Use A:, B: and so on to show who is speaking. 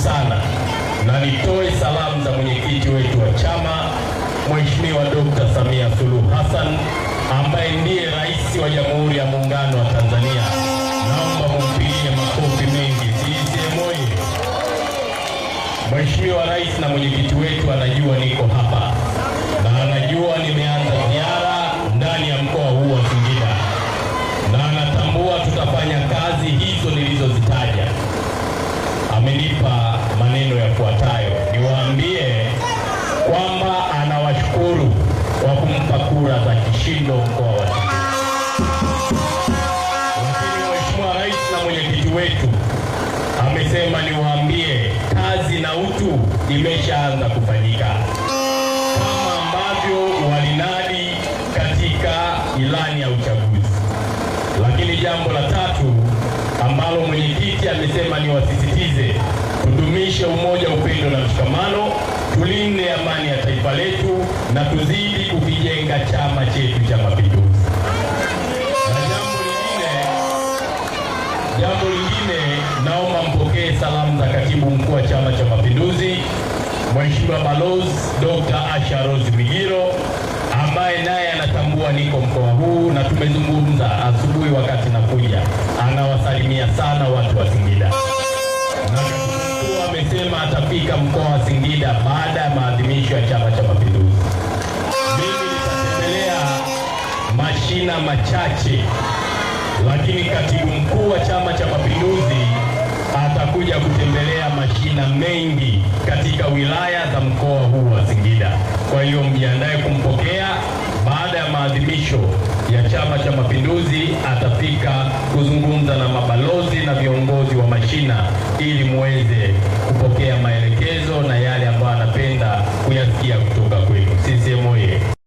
A: sana na nitoe salamu za mwenyekiti wetu wa chama Mheshimiwa Dr. Samia Suluhu Hassan ambaye ndiye rais wa Jamhuri ya Muungano wa Tanzania. Naomba mumpigie makofi mengi. CCM oyee! Mheshimiwa Rais na mwenyekiti wetu anajua niko hapa na anajua nimeanza ziara ndani ya mkoa huu wa Singida na anatambua tutafanya kazi hizo nilizozitaja. Amenipa maneno yafuatayo, niwaambie kwamba anawashukuru kwa kumpa kura za kishindo mkoa wa Singida. Lakini Mheshimiwa Rais na mwenyekiti wetu amesema niwaambie kazi na utu imeshaanza kufanyika kama ambavyo walinadi katika ilani ya uchaguzi. Lakini jambo la tatu ambalo mwenyekiti amesema niwasisitize, tudumishe umoja, upendo na mshikamano, tulinde amani ya taifa letu na tuzidi kukijenga chama chetu cha Mapinduzi. Na jambo lingine, naomba mpokee salamu za katibu mkuu wa Chama cha Mapinduzi Mheshimiwa Balozi Dr. Asha Rose Migiro ambaye naye anatambua niko mkoa huu na tumezungumza asubuhi wakati nakuja. Anawasalimia sana watu wa Singida. Na katibu mkuu amesema atafika mkoa wa Singida baada ya maadhimisho ya Chama cha Mapinduzi. Mimi nitatembelea mashina machache, lakini katibu mkuu wa Chama cha Mapinduzi atakuja kutembelea mashina mengi katika wilaya za mkoa huu wa Singida. Kwa hiyo mjiandae kumpokea. Baada ya maadhimisho ya Chama cha Mapinduzi atafika kuzungumza na mabalozi na viongozi wa mashina ili muweze kupokea maelekezo na yale ambayo anapenda kuyasikia kutoka kwenu. CCM oyee!